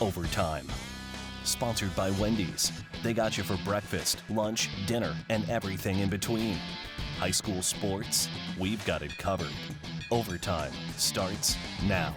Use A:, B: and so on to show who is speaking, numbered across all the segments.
A: Overtime. Sponsored by Wendy's. They got you for breakfast, lunch, dinner, and everything in between. High school sports, we've got it covered. Overtime starts now.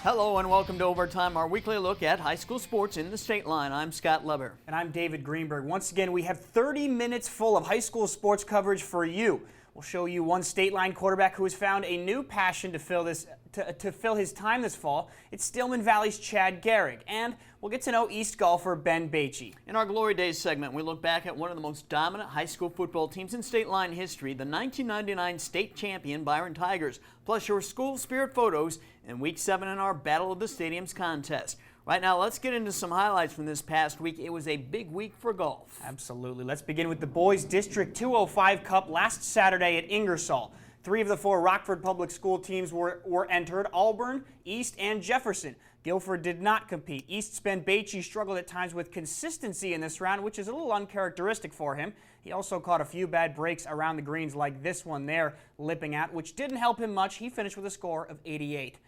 B: Hello and welcome to Overtime, our weekly look at high school sports in the Stateline. I'm Scott Leber.
C: And I'm David Greenberg. Once again, we have 30 minutes full of high school sports coverage for you. We'll show you one Stateline quarterback who has found a new passion to fill his time this fall. It's Stillman Valley's Chad Garrick. And we'll get to know East golfer Ben Beachy.
B: In our Glory Days segment, we look back at one of the most dominant high school football teams in Stateline history, the 1999 state champion Byron Tigers, plus your school spirit photos in Week 7 in our Battle of the Stadiums contest. Right now, let's get into some highlights from this past week. It was a big week for golf.
C: Absolutely. Let's begin with the Boys District 205 Cup last Saturday at Ingersoll. 3 of the 4 Rockford Public School teams were entered: Auburn, East, and Jefferson. Guilford did not compete. East's Ben Beachy struggled at times with consistency in this round, which is a little uncharacteristic for him. He also caught a few bad breaks around the greens like this one there, lipping out, which didn't help him much. He finished with a score of 88.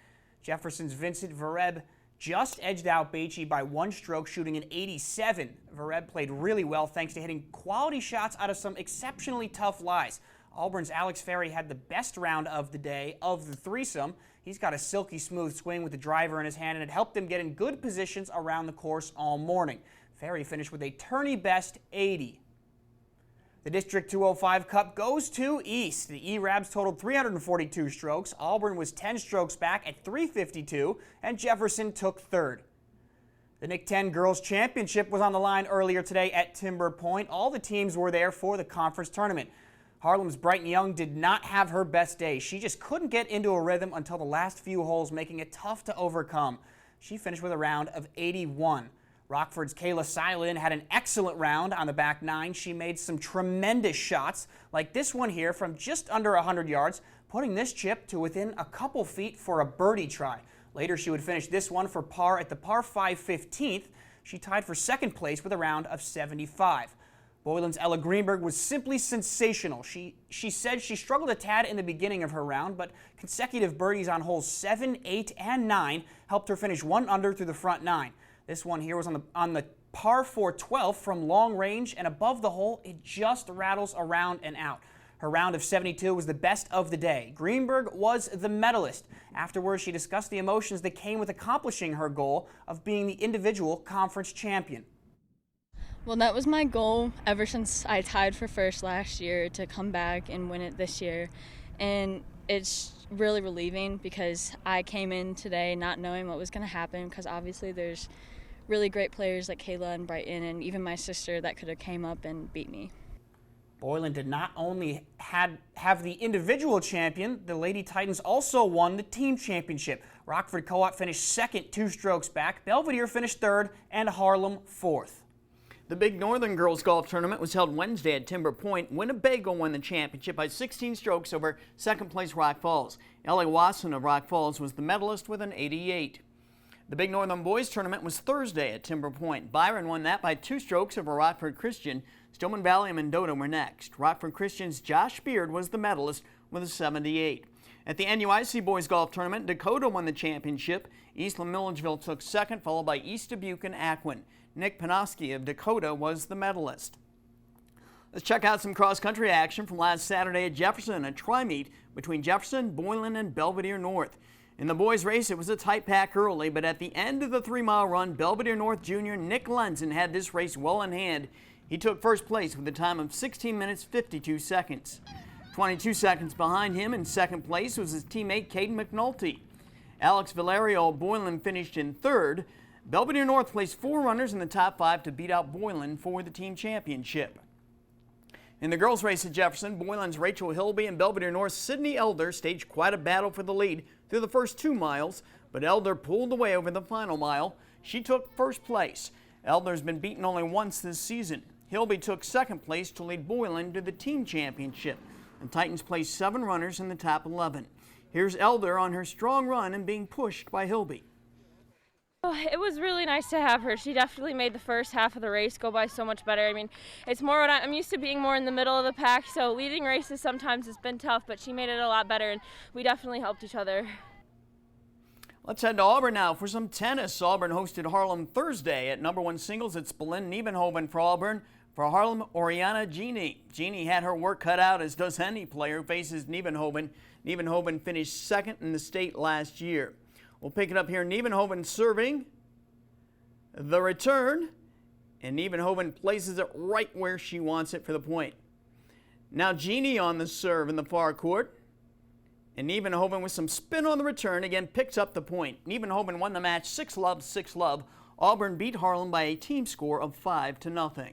C: Jefferson's Vincent Vereb just edged out Beachy by 1 stroke, shooting an 87. Vereb played really well thanks to hitting quality shots out of some exceptionally tough lies. Auburn's Alex Ferry had the best round of the day of the threesome. He's got a silky smooth swing with the driver in his hand, and it helped him get in good positions around the course all morning. Ferry finished with a tourney best 80. The District 205 Cup goes to East. The E-Rabs totaled 342 strokes. Auburn was 10 strokes back at 352, and Jefferson took third. The Nick 10 Girls Championship was on the line earlier today at Timber Point. All the teams were there for the conference tournament. Harlem's Brighton Young did not have her best day. She just couldn't get into a rhythm until the last few holes, making it tough to overcome. She finished with a round of 81. Rockford's Kayla Silin had an excellent round on the back 9. She made some tremendous shots, like this one here from just under 100 yards, putting this chip to within a couple feet for a birdie try. Later, she would finish this one for par at the par 5 15th. She tied for second place with a round of 75. Boylan's Ella Greenberg was simply sensational. She said she struggled a tad in the beginning of her round, but consecutive birdies on holes 7, 8, and 9 helped her finish 1 under through the front 9. This one here was on the par 4 12th from long range, and above the hole, it just rattles around and out. Her round of 72 was the best of the day. Greenberg was the medalist. Afterwards, she discussed the emotions that came with accomplishing her goal of being the individual conference champion.
D: Well, that was my goal ever since I tied for first last year, to come back and win it this year. And it's really relieving because I came in today not knowing what was going to happen, because obviously there's really great players like Kayla and Brighton and even my sister that could have came up and beat me.
C: Boylan did not only have the individual champion, the Lady Titans also won the team championship. Rockford Co-op finished second, 2 strokes back. Belvedere finished third, and Harlem fourth.
B: The Big Northern Girls Golf Tournament was held Wednesday at Timber Point. Winnebago won the championship by 16 strokes over second place Rock Falls. Ellie Wasson of Rock Falls was the medalist with an 88. The Big Northern Boys Tournament was Thursday at Timber Point. Byron won that by 2 strokes over Rockford Christian. Stillman Valley and Mendota were next. Rockford Christian's Josh Beard was the medalist with a 78. At the NUIC Boys Golf Tournament, Dakota won the championship. Eastland Milledgeville took second, followed by East Dubuque and Aquin. Nick Panoski of Dakota was the medalist. Let's check out some cross-country action from last Saturday at Jefferson, a tri-meet between Jefferson, Boylan, and Belvedere North. In the boys' race, it was a tight pack early, but at the end of the 3-mile run, Belvedere North Jr. Nick Lenzen had this race well in hand. He took first place with a time of 16 minutes 52 seconds. 22 seconds behind him in second place was his teammate Caden McNulty. Alex Valerio of Boylan finished in third. Belvedere North placed 4 runners in the top 5 to beat out Boylan for the team championship. In the girls' race at Jefferson, Boylan's Rachel Hilby and Belvedere North's Sydney Elder staged quite a battle for the lead through the first 2 miles, but Elder pulled away over the final mile. She took first place. Elder's been beaten only once this season. Hilby took second place to lead Boylan to the team championship. The Titans placed 7 runners in the top 11. Here's Elder on her strong run and being pushed by Hilby.
E: Oh, it was really nice to have her. She definitely made the first half of the race go by so much better. I mean, it's more what I'm used to being more in the middle of the pack, so leading races sometimes has been tough, but she made it a lot better, and we definitely helped each other.
B: Let's head to Auburn now for some tennis. Auburn hosted Harlem Thursday at #1 singles. It's Boleyn Niebenhoven for Auburn. For Harlem, Oriana Genie. Genie had her work cut out, as does any player who faces Niebenhoven. Niebenhoven finished second in the state last year. We'll pick it up here. Niebenhoven serving the return, and Niebenhoven places it right where she wants it for the point. Now Genie on the serve in the far court. And Niebenhoven with some spin on the return again picks up the point. Niebenhoven won the match 6-love, 6-love. Auburn beat Harlem by a team score of 5-0.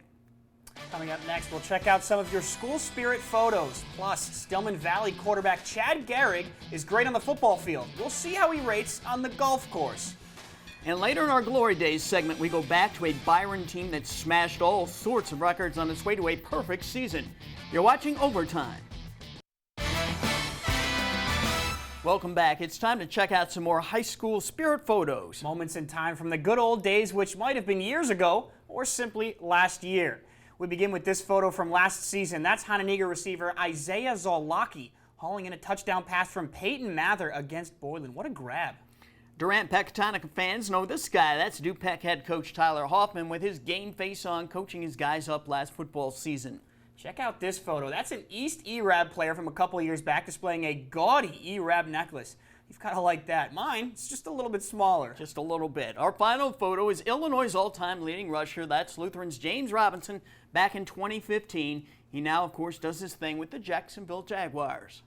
C: Coming up next, we'll check out some of your school spirit photos. Plus, Stillman Valley quarterback Chad Gehrig is great on the football field. We'll see how he rates on the golf course.
B: And later in our Glory Days segment, we go back to a Byron team that smashed all sorts of records on its way to a perfect season. You're watching Overtime. Welcome back. It's time to check out some more high school spirit photos.
C: Moments in time from the good old days, which might have been years ago or simply last year. We begin with this photo from last season. That's Hononegah receiver Isaiah Zolaki hauling in a touchdown pass from Peyton Mather against Boylan. What a grab.
B: Durant-Pecatonica fans know this guy. That's DuPec head coach Tyler Hoffman with his game face on, coaching his guys up last football season.
C: Check out this photo. That's an East ERAB player from a couple of years back displaying a gaudy ERAB necklace. You've got to like that. Mine, it's just a little bit smaller.
B: Just a little bit. Our final photo is Illinois' all-time leading rusher. That's Lutheran's James Robinson back in 2015. He now, of course, does his thing with the Jacksonville Jaguars.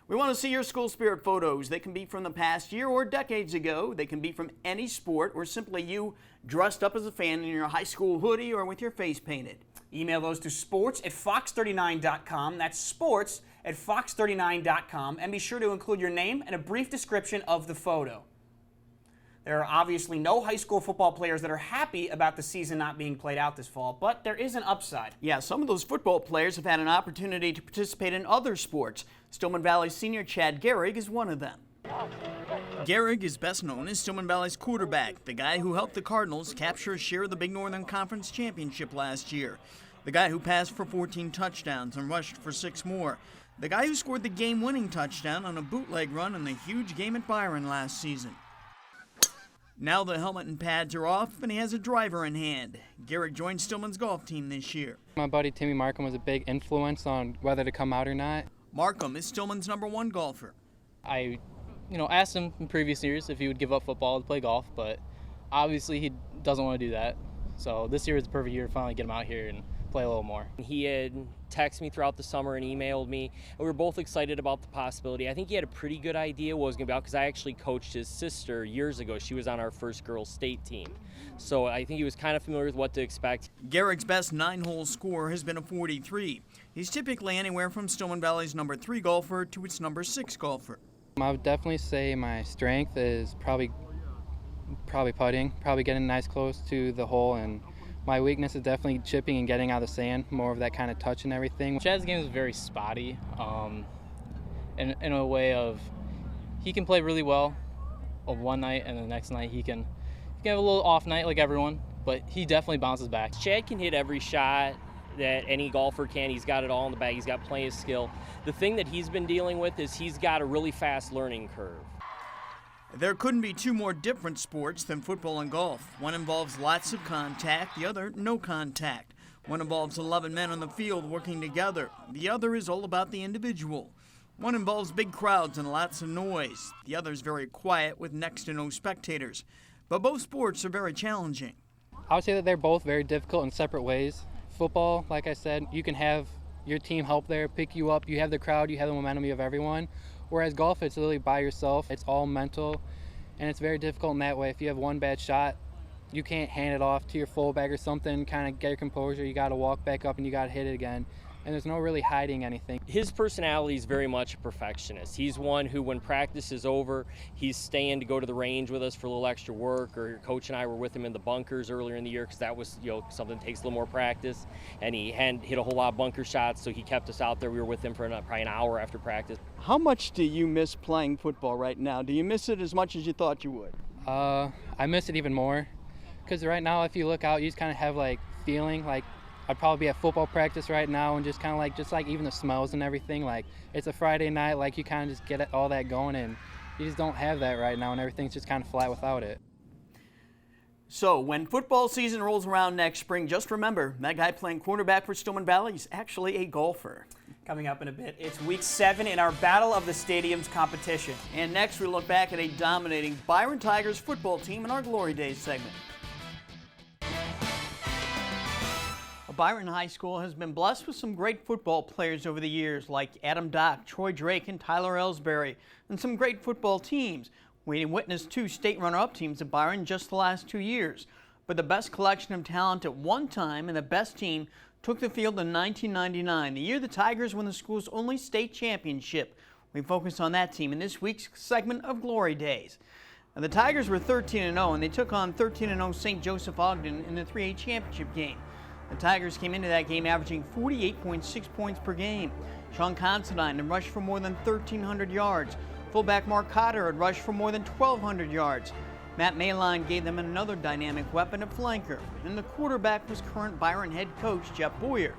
B: We want to see your school spirit photos. They can be from the past year or decades ago. They can be from any sport or simply you dressed up as a fan in your high school hoodie or with your face painted.
C: Email those to sports@fox39.com. That's sports@fox39.com. And be sure to include your name and a brief description of the photo. There are obviously no high school football players that are happy about the season not being played out this fall, but there is an upside.
B: Yeah, some of those football players have had an opportunity to participate in other sports. Stillman Valley senior Chad Gehrig is one of them. Gehrig is best known as Stillman Valley's quarterback, the guy who helped the Cardinals capture a share of the Big Northern Conference championship last year, the guy who passed for 14 touchdowns and rushed for 6 more, the guy who scored the game-winning touchdown on a bootleg run in the huge game at Byron last season. Now the helmet and pads are off, and he has a driver in hand. Gehrig joined Stillman's golf team this year.
F: My buddy Timmy Markham was a big influence on whether to come out or not.
B: Markham is Stillman's #1 golfer.
F: I asked him in previous years if he would give up football to play golf, but obviously he doesn't want to do that. So this year is the perfect year to finally get him out here and play a little more.
G: He had texted me throughout the summer and emailed me, and we were both excited about the possibility. I think he had a pretty good idea what it was going to be about because I actually coached his sister years ago. She was on our first girls' state team. So I think he was kind of familiar with what to expect.
B: Gehrig's best 9-hole score has been a 43. He's typically anywhere from Stillman Valley's #3 golfer to its #6 golfer.
F: I would definitely say my strength is probably putting, probably getting nice close to the hole, and my weakness is definitely chipping and getting out of the sand, more of that kind of touch and everything.
H: Chad's game is very spotty, in a way of he can play really well one night and the next night he can have a little off night like everyone, but he definitely bounces back.
G: Chad can hit every shot that any golfer can. He's got it all in the bag. He's got plenty of skill. The thing that he's been dealing with is he's got a really fast learning curve.
B: There couldn't be 2 more different sports than football and golf. One involves lots of contact, the other no contact. One involves 11 men on the field working together. The other is all about the individual. One involves big crowds and lots of noise. The other is very quiet with next to no spectators. But both sports are very challenging.
F: I would say that they're both very difficult in separate ways. Football, like I said, you can have your team help there, pick you up. You have the crowd, you have the momentum, you have everyone. Whereas golf, it's literally by yourself. It's all mental, and it's very difficult in that way. If you have one bad shot, you can't hand it off to your fullback or something, kind of get your composure. You got to walk back up and you got to hit it again. And there's no really hiding anything.
G: His personality is very much a perfectionist. He's one who, when practice is over, he's staying to go to the range with us for a little extra work, or Coach and I were with him in the bunkers earlier in the year because that was something that takes a little more practice. And he hadn't hit a whole lot of bunker shots, so he kept us out there. We were with him for probably an hour after practice.
B: How much do you miss playing football right now? Do you miss it as much as you thought you would?
F: I miss it even more because right now, if you look out, you just kind of have feeling like I'd probably be at football practice right now, and just kind of just even the smells and everything. Like, it's a Friday night, you kind of just get all that going, and you just don't have that right now, and everything's just kind of flat without it.
B: So when football season rolls around next spring, just remember that guy playing quarterback for Stillman Valley is actually a golfer.
C: Coming up in a bit, it's week 7 in our Battle of the Stadiums competition.
B: And next we look back at a dominating Byron Tigers football team in our Glory Days segment. Byron High School has been blessed with some great football players over the years, like Adam Dock, Troy Drake, and Tyler Ellsbury, and some great football teams. We witnessed 2 state runner-up teams at Byron just the last 2 years. But the best collection of talent at one time and the best team took the field in 1999, the year the Tigers won the school's only state championship. We focused on that team in this week's segment of Glory Days. Now, the Tigers were 13-0, and they took on 13-0 St. Joseph Ogden in the 3A championship game. The Tigers came into that game averaging 48.6 points per game. Sean Considine had rushed for more than 1,300 yards. Fullback Mark Cotter had rushed for more than 1,200 yards. Matt Mayline gave them another dynamic weapon at flanker, and the quarterback was current Byron head coach Jeff Boyer.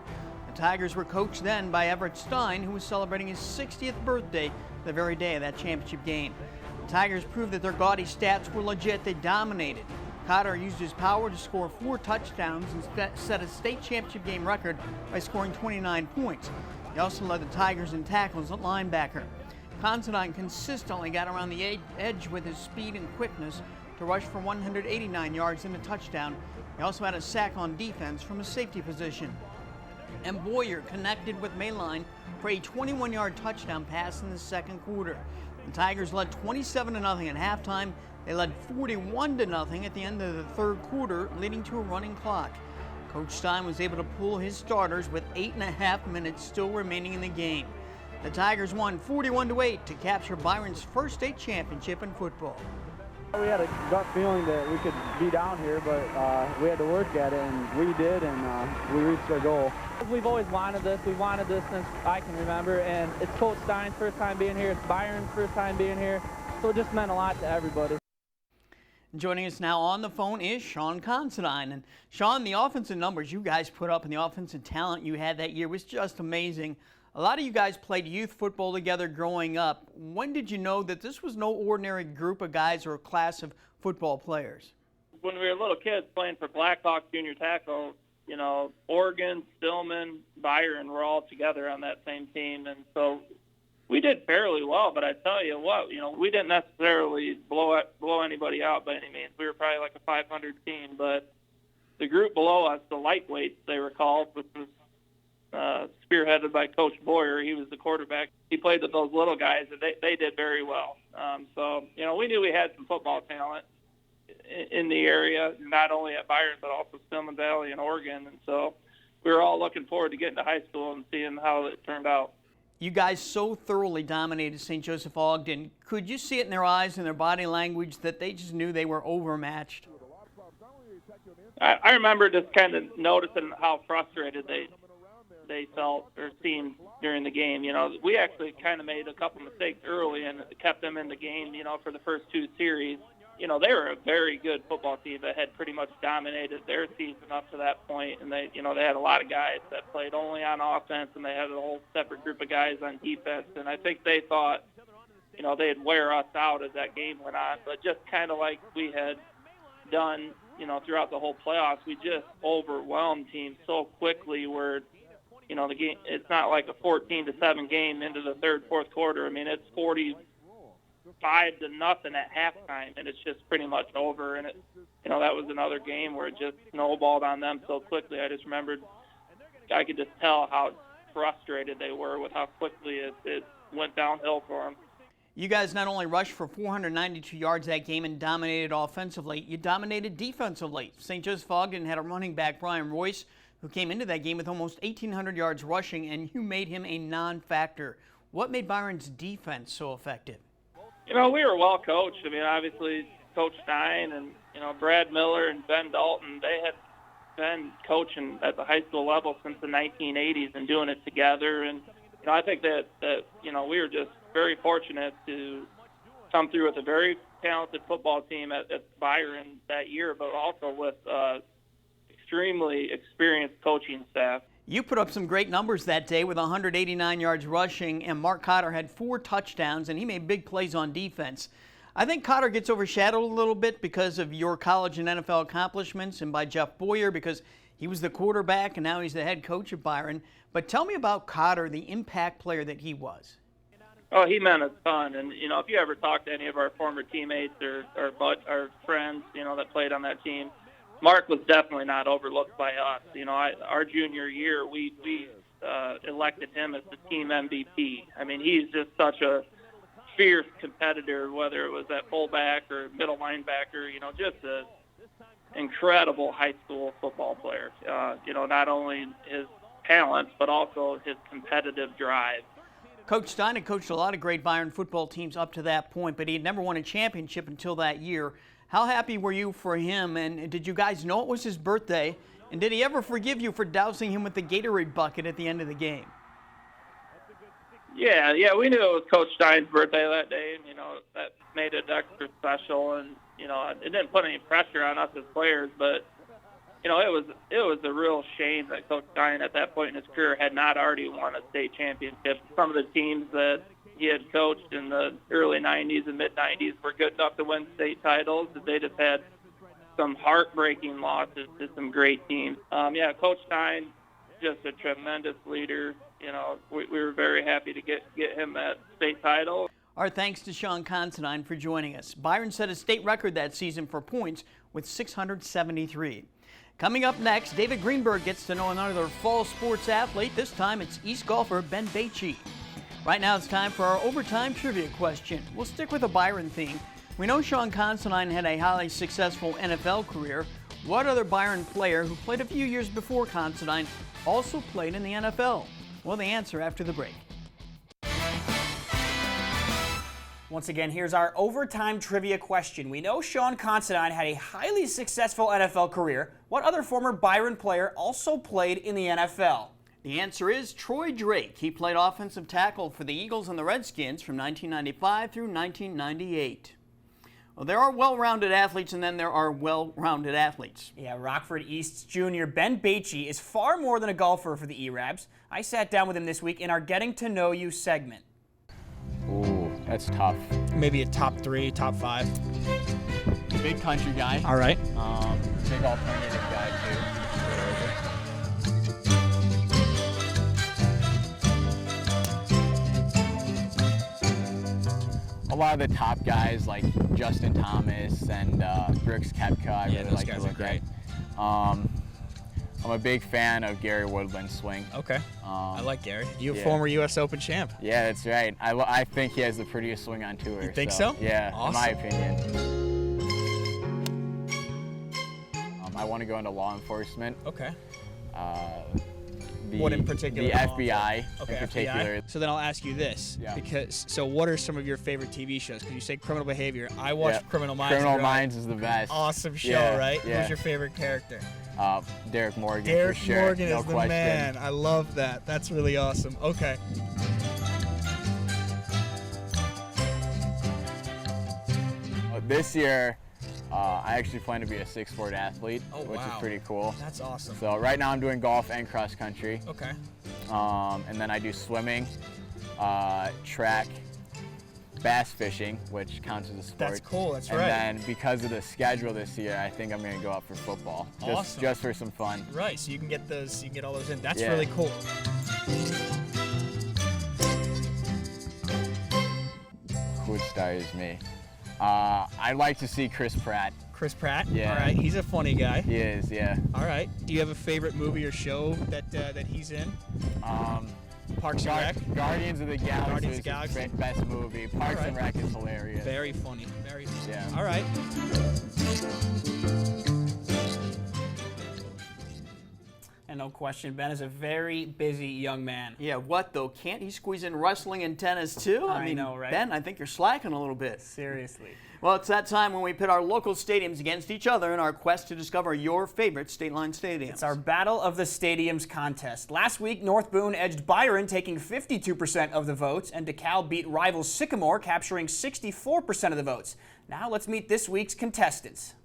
B: The Tigers were coached then by Everett Stein, who was celebrating his 60th birthday the very day of that championship game. The Tigers proved that their gaudy stats were legit. They dominated. Cotter used his power to score 4 touchdowns and set a state championship game record by scoring 29 points. He also led the Tigers in tackles at linebacker. Considine consistently got around the edge with his speed and quickness to rush for 189 yards and a touchdown. He also had a sack on defense from a safety position. And Boyer connected with Mayline for a 21-yard touchdown pass in the second quarter. The Tigers led 27-0 at halftime. They led 41-0 at the end of the third quarter, leading to a running clock. Coach Stein was able to pull his starters with 8.5 minutes still remaining in the game. The Tigers won 41-8 to capture Byron's first state championship in football.
I: We had a gut feeling that we could be down here, but we had to work at it, and we did, and we reached our goal. We've always wanted this. We wanted this since I can remember, and it's Coach Stein's first time being here. It's Byron's first time being here, so it just meant a lot to everybody.
B: Joining us now on the phone is Sean Considine. And Sean, the offensive numbers you guys put up and the offensive talent you had that year was just amazing. A lot of you guys played youth football together growing up. When did you know that this was no ordinary group of guys or a class of football players?
J: When we were little kids playing for Blackhawk Junior Tackle, you know, Oregon, Stillman, Byron were all together on that same team. And so we did fairly well, but I tell you what, you know, we didn't necessarily blow anybody out by any means. We were probably like a 500 team, but the group below us, the lightweights they were called, which was spearheaded by Coach Boyer. He was the quarterback. He played with those little guys, and they did very well. So, you know, we knew we had some football talent in the area, not only at Byron, but also Stillman Valley and Oregon. And so we were all looking forward to getting to high school and seeing how it turned out.
B: You guys so thoroughly dominated St. Joseph Ogden. Could you see it in their eyes and their body language that they just knew they were overmatched?
J: I remember just kind of noticing how frustrated they felt or seemed during the game. You know, we actually kind of made a couple mistakes early and kept them in the game, you know, for the first 2 series. You know, they were a very good football team that had pretty much dominated their season up to that point. And they, you know, they had a lot of guys that played only on offense, and they had a whole separate group of guys on defense. And I think they thought, you know, they'd wear us out as that game went on. But just kind of like we had done, you know, throughout the whole playoffs, we just overwhelmed teams so quickly where, you know, the game, it's not like a 14-7 game into the third, fourth quarter. I mean, it's 45-0 at halftime, and it's just pretty much over. And, you know, that was another game where it just snowballed on them so quickly. I just remembered, I could just tell how frustrated they were with how quickly it went downhill for them.
B: You guys not only rushed for 492 yards that game and dominated offensively, you dominated defensively. St. Joseph Ogden had a running back, Brian Royce, who came into that game with almost 1,800 yards rushing, and you made him a non-factor. What made Byron's defense so effective?
J: You know, we were well coached. I mean, obviously, Coach Stein and, you know, Brad Miller and Ben Dalton, they had been coaching at the high school level since the 1980s and doing it together. And, you know, I think that you know, we were just very fortunate to come through with a very talented football team at Byron that year, but also with extremely experienced coaching staff.
B: You put up some great numbers that day with 189 yards rushing, and Mark Cotter had 4 touchdowns, and he made big plays on defense. I think Cotter gets overshadowed a little bit because of your college and NFL accomplishments and by Jeff Boyer because he was the quarterback and now he's the head coach of Byron. But tell me about Cotter, the impact player that he was.
J: Oh, he meant a ton. And, if you ever talk to any of our former teammates or friends, that played on that team, Mark was definitely not overlooked by us. Our junior year, we elected him as the team MVP. I mean, he's just such a fierce competitor, whether it was at fullback or middle linebacker, just an incredible high school football player. Not only his talents, but also his competitive drive.
B: Coach Stein had coached a lot of great Byron football teams up to that point, but he had never won a championship until that year. How happy were you for him, and did you guys know it was his birthday? And did he ever forgive you for dousing him with the Gatorade bucket at the end of the game?
J: Yeah, we knew it was Coach Stein's birthday that day, and, that made it extra special. And, it didn't put any pressure on us as players, but, it was a real shame that Coach Stein at that point in his career had not already won a state championship. Some of the teams that he had coached in the early 90s and mid-90s were good enough to win state titles. They just had some heartbreaking losses to some great teams. Coach Stein, just a tremendous leader. We were very happy to get him that state title.
B: Our thanks to Sean Considine for joining us. Byron set a state record that season for points with 673. Coming up next, David Greenberg gets to know another fall sports athlete. This time it's East golfer Ben Beachy. Right now it's time for our overtime trivia question. We'll stick with a Byron theme. We know Sean Considine had a highly successful NFL career. What other Byron player who played a few years before Considine also played in the NFL? Well, the answer after the break.
C: Once again, here's our overtime trivia question. We know Sean Considine had a highly successful NFL career. What other former Byron player also played in the NFL?
B: The answer is Troy Drake. He played offensive tackle for the Eagles and the Redskins from 1995 through 1998. Well, there are well-rounded athletes, and then there are well-rounded athletes.
C: Yeah, Rockford East's junior Ben Beachy is far more than a golfer for the E-Rabs. I sat down with him this week in our Getting to Know You segment.
K: Ooh, that's tough.
L: Maybe a top 3, top 5.
K: Big country guy.
L: All right.
K: Big alternative guy, too. A lot of the top guys like Justin Thomas and Brooks Koepka, I really like to look at. I'm a big fan of Gary Woodland's swing.
L: Okay. I like Gary. You a former U.S. Open champ.
K: Yeah, that's right. I think he has the prettiest swing on tour.
L: You think so?
K: Yeah,
L: awesome.
K: In my opinion. I want to go into law enforcement.
L: Okay.
K: What in particular? The FBI
L: okay,
K: in particular.
L: FBI. So then I'll ask you this.
K: Yeah.
L: So what are some of your favorite TV shows? Because you say Criminal Behavior. I watched Criminal Minds.
K: Criminal Minds is the best.
L: Awesome show, right?
K: Yeah.
L: Who's your favorite character?
K: Derek Morgan.
L: Derek
K: for sure.
L: Morgan
K: no
L: is the
K: question.
L: man. I love that. That's really awesome. Okay.
K: This year, I actually plan to be a 6-sport athlete, which is pretty cool.
L: That's awesome.
K: So right now I'm doing golf and cross country.
L: Okay.
K: And then I do swimming, track, bass fishing, which counts as a sport.
L: That's cool. That's right.
K: And then because of the schedule this year, I think I'm going to go out for football, just for some fun.
L: Right. So you can get those. You can get all those in. That's really cool.
K: Who inspires me? I'd like to see Chris Pratt.
L: Chris Pratt?
K: Yeah.
L: All right, he's a funny guy.
K: He is, yeah.
L: All right. Do you have a favorite movie or show that he's in? Parks and Rec?
K: Guardians of the Galaxy is his best movie. Parks and Rec is hilarious.
L: Very funny. Very funny.
K: Yeah.
L: All right.
C: And no question, Ben is a very busy young man.
B: Yeah, what though? Can't he squeeze in wrestling and tennis too?
C: I know, right?
B: Ben, I think you're slacking a little bit.
C: Seriously.
B: Well, it's that time when we pit our local stadiums against each other in our quest to discover your favorite Stateline stadiums.
C: It's our Battle of the Stadiums contest. Last week, North Boone edged Byron, taking 52% of the votes, and DeKalb beat rival Sycamore, capturing 64% of the votes. Now let's meet this week's contestants.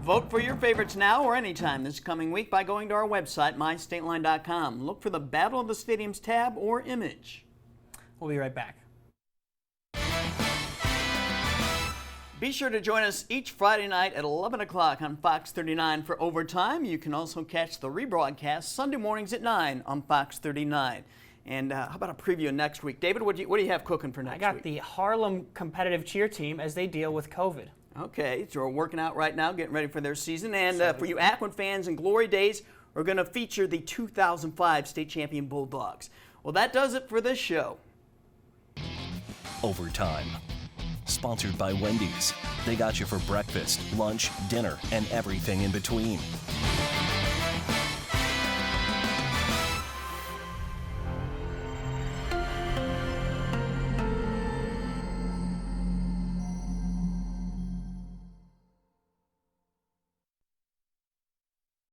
B: Vote for your favorites now or anytime this coming week by going to our website, mystateline.com. Look for the Battle of the Stadiums tab or image.
C: We'll be right back.
B: Be sure to join us each Friday night at 11 o'clock on Fox 39 for Overtime. You can also catch the rebroadcast Sunday mornings at 9 on Fox 39. And how about a preview next week? David, what do you have cooking for next week?
C: I got the Harlem competitive cheer team as they deal with COVID.
B: Okay, so we're working out right now, getting ready for their season. And for you Akron fans and Glory Days, we're going to feature the 2005 state champion Bulldogs. Well, that does it for this show.
A: Overtime. Sponsored by Wendy's. They got you for breakfast, lunch, dinner, and everything in between.